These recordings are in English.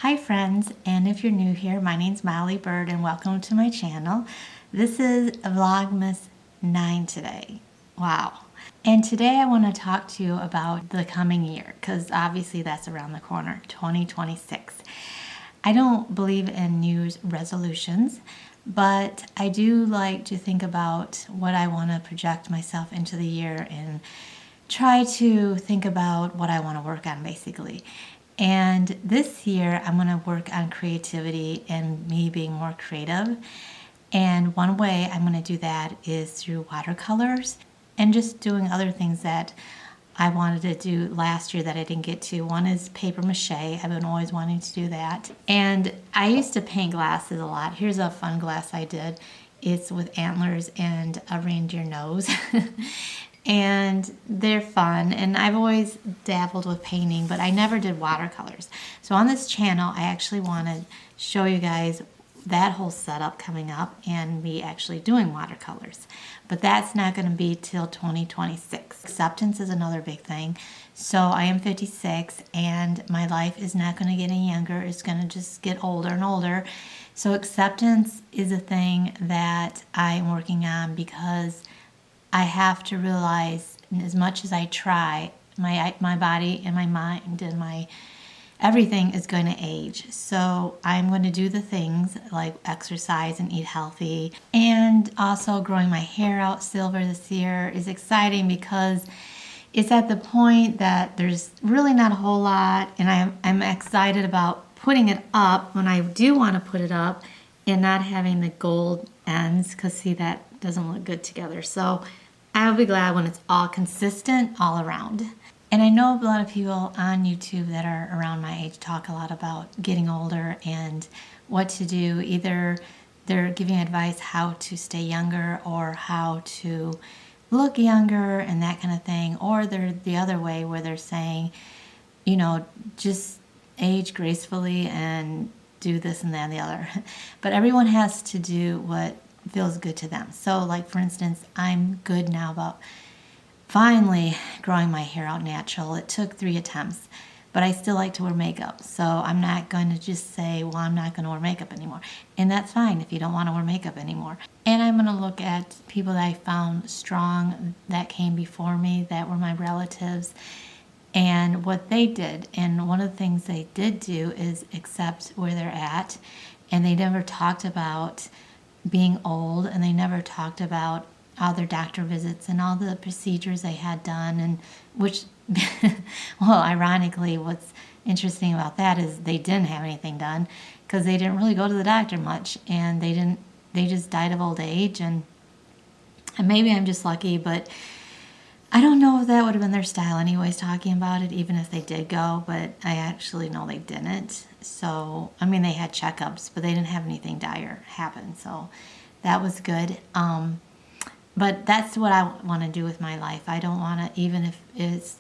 Hi friends, and if you're new here, my name's Molly Bird and welcome to my channel. This is Vlogmas 9 today. Wow. And today I want to talk to you about the coming year, because obviously that's around the corner, 2026. I don't believe in New Year's resolutions, but I do like to think about what I want to project myself into the year and try to think about what I want to work on basically. And this year I'm going to work on creativity and me being more creative. And one way I'm going to do that is through watercolors and just doing other things that I wanted to do last year that I didn't get to. One is paper mache. I've been always wanting to do that. And I used to paint glasses a lot. Here's a fun glass I did. It's with antlers and a reindeer nose. And they're fun, and I've always dabbled with painting, but I never did watercolors. So on this channel I actually want to show you guys that whole setup coming up and me actually doing watercolors, but that's not going to be till 2026. Acceptance is another big thing. So I am 56 and my life is not going to get any younger. It's going to just get older and older. So acceptance is a thing that I'm working on, because I have to realize, as much as I try, my body and my mind and my everything is going to age. So I'm going to do the things like exercise and eat healthy. And also growing my hair out silver this year is exciting, because it's at the point that there's really not a whole lot, and I'm excited about putting it up when I do want to put it up and not having the gold ends, because see, that doesn't look good together. So I'll be glad when it's all consistent all around. And I know a lot of people on YouTube that are around my age talk a lot about getting older and what to do. Either they're giving advice how to stay younger or how to look younger and that kind of thing, or they're the other way where they're saying, you know, just age gracefully and do this and that and the other. But everyone has to do what feels good to them. So like for instance, I'm good now about finally growing my hair out natural. It took 3 attempts, but I still like to wear makeup. So I'm not going to just say, well, I'm not going to wear makeup anymore. And that's fine if you don't want to wear makeup anymore. And I'm going to look at people that I found strong that came before me, that were my relatives, and what they did. And one of the things they did do is accept where they're at. And they never talked about being old, and they never talked about all their doctor visits and all the procedures they had done, and which well, ironically, what's interesting about that is they didn't have anything done, because they didn't really go to the doctor much, and they just died of old age. And maybe I'm just lucky, but I don't know if that would have been their style anyways, talking about it, even if they did go, but I actually know they didn't. So, I mean, they had checkups, but they didn't have anything dire happen, so that was good. But that's what I want to do with my life. I don't want to, even if it's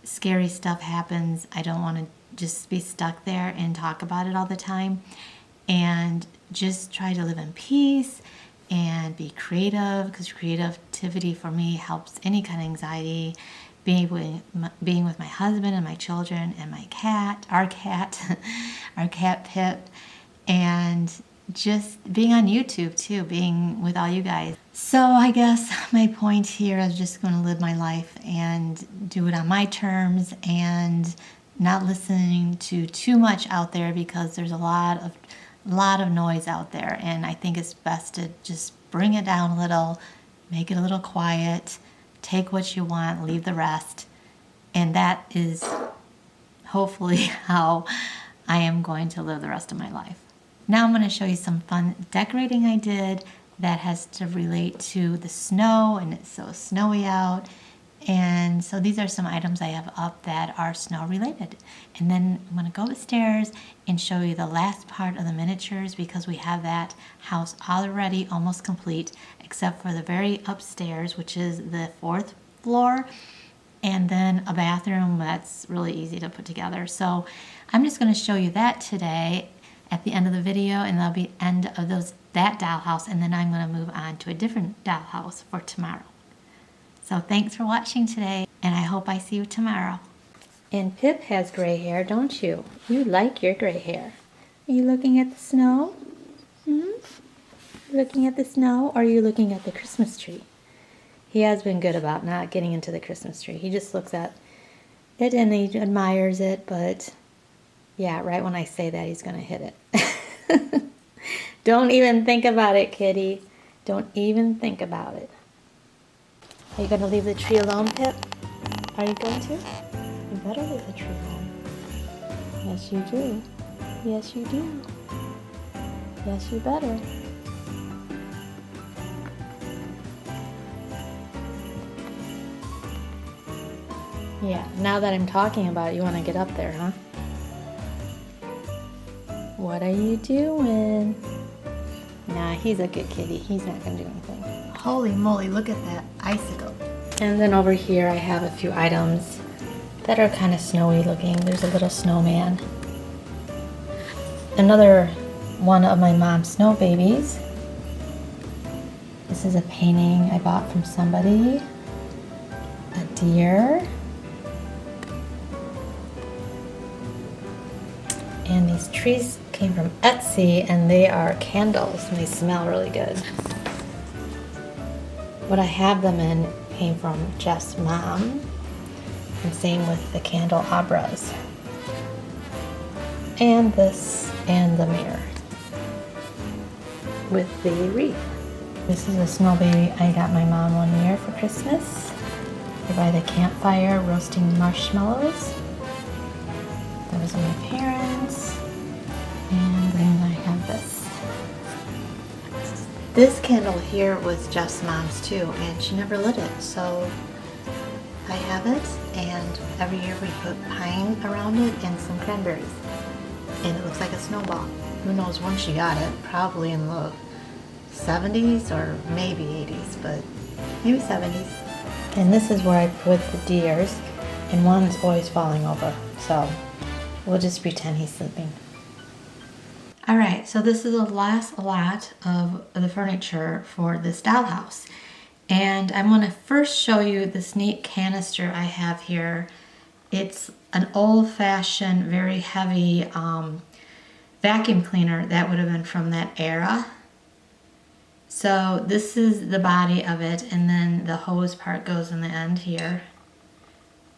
scary stuff happens, I don't want to just be stuck there and talk about it all the time, and just try to live in peace and be creative, because creativity for me helps any kind of anxiety. Being with my husband and my children and my cat, our cat, our cat Pip, and just being on YouTube too, being with all you guys. So I guess my point here is just going to live my life and do it on my terms, and not listening to too much out there, because there's a lot of noise out there, and I think it's best to just bring it down a little, make it a little quiet, take what you want, leave the rest. And that is hopefully how I am going to live the rest of my life. Now I'm going to show you some fun decorating I did that has to relate to the snow, and it's so snowy out. And so these are some items I have up that are snow related. And then I'm going to go upstairs and show you the last part of the miniatures, because we have that house already almost complete, except for the very upstairs, which is the 4th floor, and then a bathroom that's really easy to put together. So I'm just going to show you that today at the end of the video, and that'll be the end of that dollhouse, and then I'm going to move on to a different dollhouse for tomorrow. So thanks for watching today, and I hope I see you tomorrow. And Pip has gray hair, don't you? You like your gray hair. Are you looking at the snow? Looking at the snow, or are you looking at the Christmas tree? He has been good about not getting into the Christmas tree. He just looks at it and he admires it, but yeah, right when I say that, he's going to hit it. Don't even think about it, kitty. Don't even think about it. Are you going to leave the tree alone, Pip? Are you going to? You better leave the tree alone. Yes, you do. Yes, you do. Yes, you better. Yeah, now that I'm talking about it, you want to get up there, huh? What are you doing? Nah, he's a good kitty. He's not going to do anything. Holy moly, look at that icicle. And then over here I have a few items that are kind of snowy looking. There's a little snowman. Another one of my mom's snow babies. This is a painting I bought from somebody. A deer. And these trees came from Etsy, and they are candles, and they smell really good. What I have them in came from Jeff's mom, and same with the candelabras. And this, and the mirror with the wreath. This is a snow baby I got my mom one year for Christmas. They're by the campfire roasting marshmallows. Those are my parents. And then I have this. This candle here was Jeff's mom's too, and she never lit it, so I have it, and every year we put pine around it and some cranberries. And it looks like a snowball. Who knows when she got it, probably in the 70s or maybe 80s, but maybe 70s. And this is where I put the deers, and one's always falling over, so we'll just pretend he's sleeping. Alright, so this is the last lot of the furniture for this dollhouse. And I'm going to first show you this neat canister I have here. It's an old-fashioned, very heavy vacuum cleaner that would have been from that era. So this is the body of it, and then the hose part goes in the end here.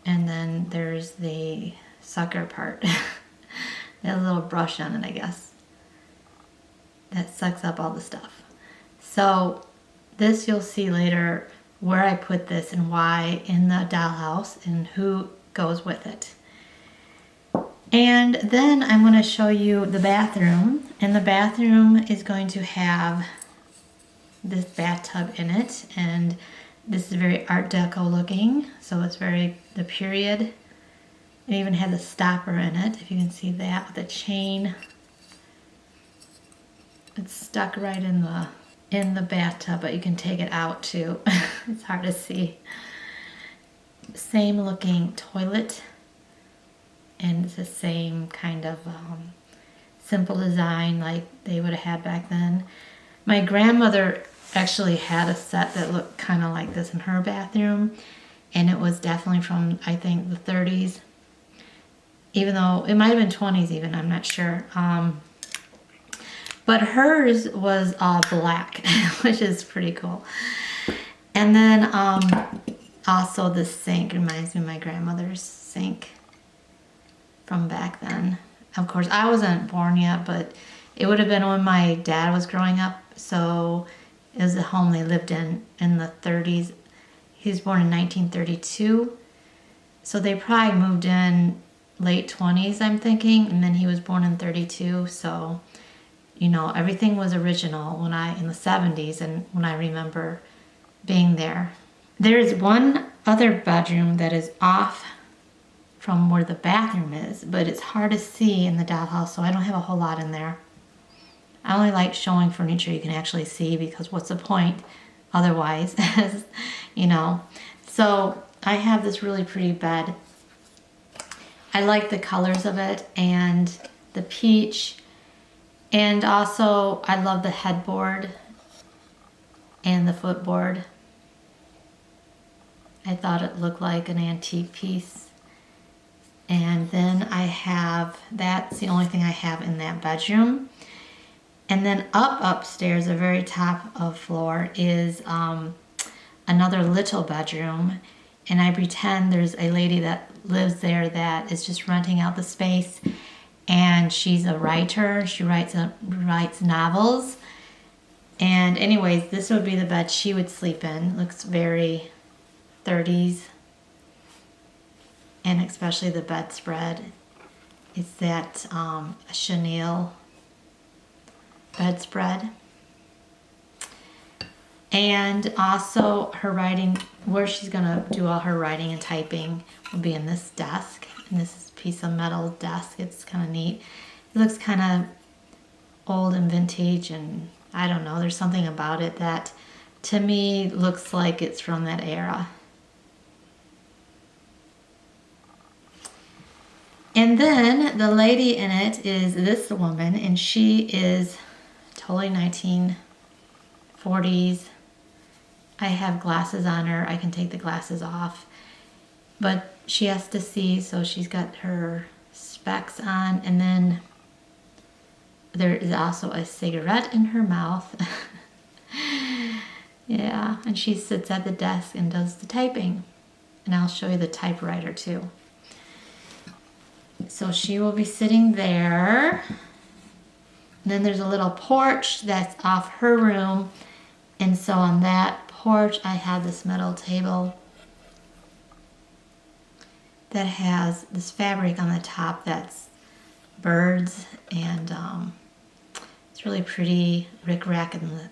And then there's the sucker part. There's a little brush on it, I guess. That sucks up all the stuff. So this you'll see later where I put this and why in the dollhouse and who goes with it. And then I'm going to show you the bathroom, and the bathroom is going to have this bathtub in it, and this is very Art Deco looking, so it's very the period. It even has a stopper in it, if you can see that, with a chain. It's stuck right in the bathtub, but you can take it out too. It's hard to see. Same looking toilet, and it's the same kind of simple design like they would have had back then. My grandmother actually had a set that looked kind of like this in her bathroom, and it was definitely from, I think, the 30s. Even though it might have been 20s even, I'm not sure. But hers was all black, which is pretty cool. And then also the sink reminds me of my grandmother's sink from back then. Of course, I wasn't born yet, but it would have been when my dad was growing up. So it was the home they lived in the 30s. He was born in 1932. So they probably moved in late 20s, I'm thinking. And then he was born in 32, so you know, everything was original in the 70s, and when I remember being there. There is one other bedroom that is off from where the bathroom is, but it's hard to see in the dollhouse, so I don't have a whole lot in there. I only like showing furniture you can actually see, because what's the point otherwise, you know. So I have this really pretty bed. I like the colors of it and the peach. And also, I love the headboard and the footboard. I thought it looked like an antique piece. And then I have, that's the only thing I have in that bedroom. And then upstairs, the very top of floor, is another little bedroom. And I pretend there's a lady that lives there that is just renting out the space. And she's a writer. She writes novels. And anyways, this would be the bed she would sleep in. Looks very 30s. And especially the bedspread. It's that chenille bedspread. And also her writing, where she's gonna do all her writing and typing, will be in this desk. And this is a piece of metal desk. It's kind of neat. It looks kind of old and vintage, and I don't know, there's something about it that to me looks like it's from that era. And then the lady in it is this woman, and she is totally 1940s. I have glasses on her. I can take the glasses off. But she has to see, so she's got her specs on. And then there is also a cigarette in her mouth. Yeah, and she sits at the desk and does the typing. And I'll show you the typewriter too. So she will be sitting there. And then there's a little porch that's off her room. And so on that porch, I have this metal table that has this fabric on the top that's birds. And it's really pretty rickrack in the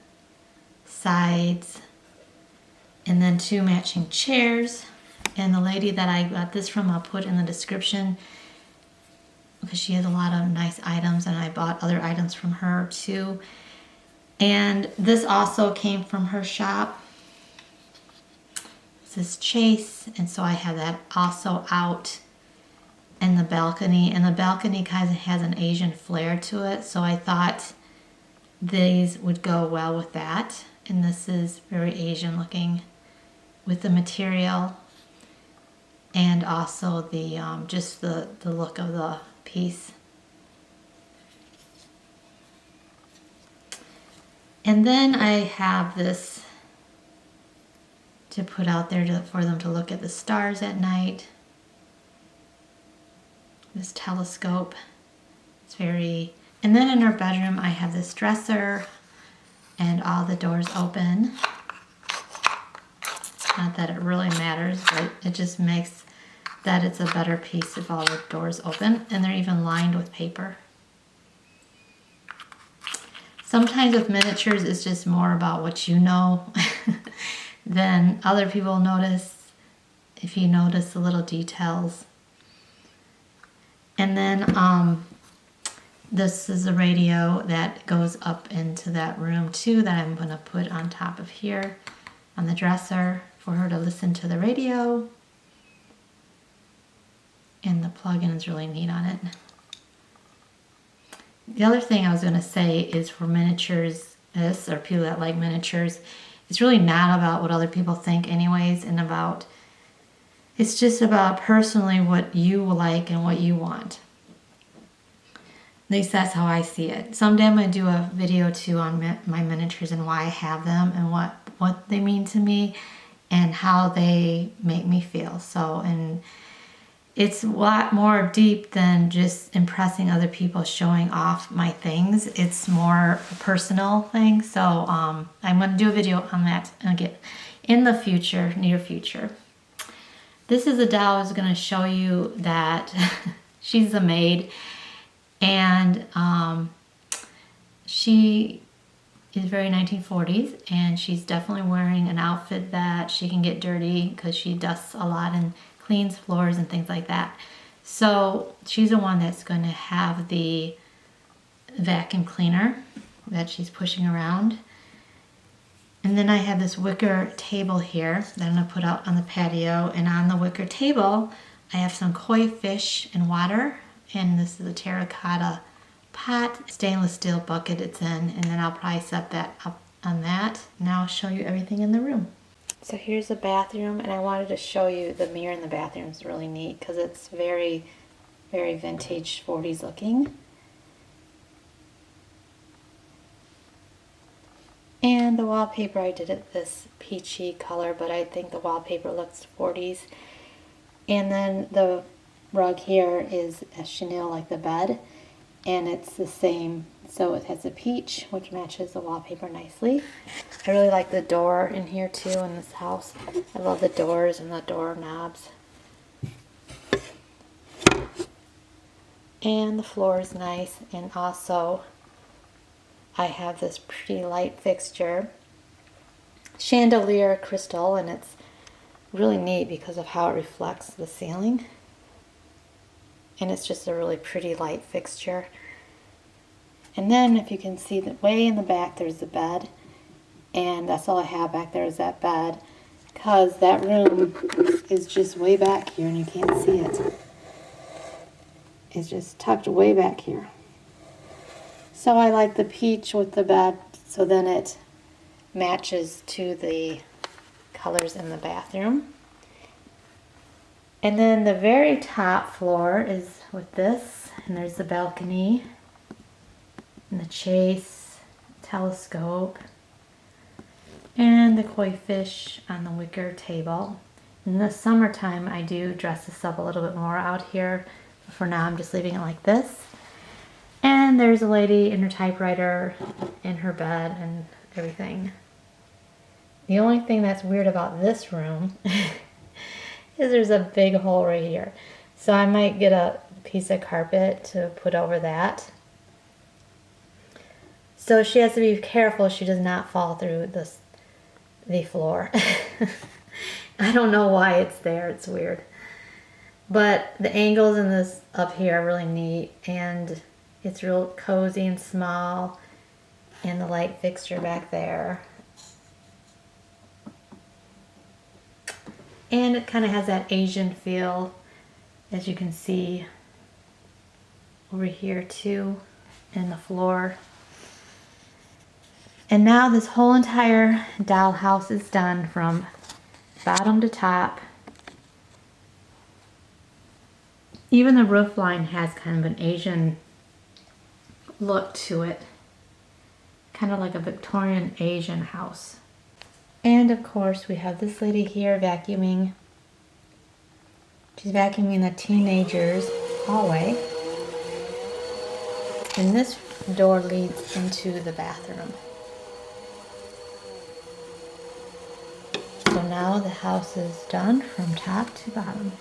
sides. And then 2 matching chairs. And the lady that I got this from, I'll put in the description, because she has a lot of nice items, and I bought other items from her too. And this also came from her shop. This is Chase, and so I have that also out in the balcony. And the balcony kind of has an Asian flair to it, so I thought these would go well with that. And this is very Asian looking with the material, and also the just the look of the piece. And then I have this to put out there for them to look at the stars at night. This telescope. It's very... And then in her bedroom I have this dresser and all the doors open. Not that it really matters, but it just makes that it's a better piece if all the doors open, and they're even lined with paper. Sometimes with miniatures, it's just more about what you know than other people notice, if you notice the little details. And then this is a radio that goes up into that room too, that I'm going to put on top of here on the dresser for her to listen to the radio. And the plug-in is really neat on it. The other thing I was going to say is for miniatures, or people that like miniatures, it's really not about what other people think anyways, and it's just about personally what you like and what you want. At least that's how I see it. Someday I'm going to do a video too on my miniatures and why I have them and what they mean to me and how they make me feel. So, and it's a lot more deep than just impressing other people, showing off my things. It's more a personal thing. So I'm going to do a video on that again in the future, near future. This is a doll I was going to show you that she's a maid, and she is very 1940s, and she's definitely wearing an outfit that she can get dirty because she dusts a lot and cleans floors and things like that. So she's the one that's going to have the vacuum cleaner that she's pushing around. And then I have this wicker table here that I'm going to put out on the patio. And on the wicker table, I have some koi fish and water. And this is a terracotta pot, stainless steel bucket it's in. And then I'll probably set that up on that. Now I'll show you everything in the room. So here's the bathroom, and I wanted to show you the mirror in the bathroom. It's really neat because it's very very vintage 40s looking. And the wallpaper, I did it this peachy color, but I think the wallpaper looks 40s. And then the rug here is a chenille like the bed, and it's the same. So it has a peach, which matches the wallpaper nicely. I really like the door in here too in this house. I love the doors and the door knobs. And the floor is nice, and also I have this pretty light fixture, chandelier crystal, and it's really neat because of how it reflects the ceiling. And it's just a really pretty light fixture. And then if you can see that way in the back, there's the bed. And that's all I have back there is that bed, because that room is just way back here and you can't see it. It's just tucked way back here. So I like the peach with the bed, so then it matches to the colors in the bathroom. And then the very top floor is with this, and there's the balcony and the chase telescope and the koi fish on the wicker table. In the summertime I do dress this up a little bit more out here, but for now I'm just leaving it like this. And there's a lady in her typewriter in her bed and everything. The only thing that's weird about this room is there's a big hole right here. So I might get a piece of carpet to put over that. So she has to be careful she does not fall through the floor. I don't know why it's there, it's weird. But the angles in this up here are really neat, and it's real cozy and small, and the light fixture back there. And it kind of has that Asian feel, as you can see over here too, in the floor. And now this whole entire dollhouse is done from bottom to top. Even the roof line has kind of an Asian look to it. Kind of like a Victorian Asian house. And of course we have this lady here vacuuming. She's vacuuming the teenager's hallway. And this door leads into the bathroom. So now the house is done from top to bottom.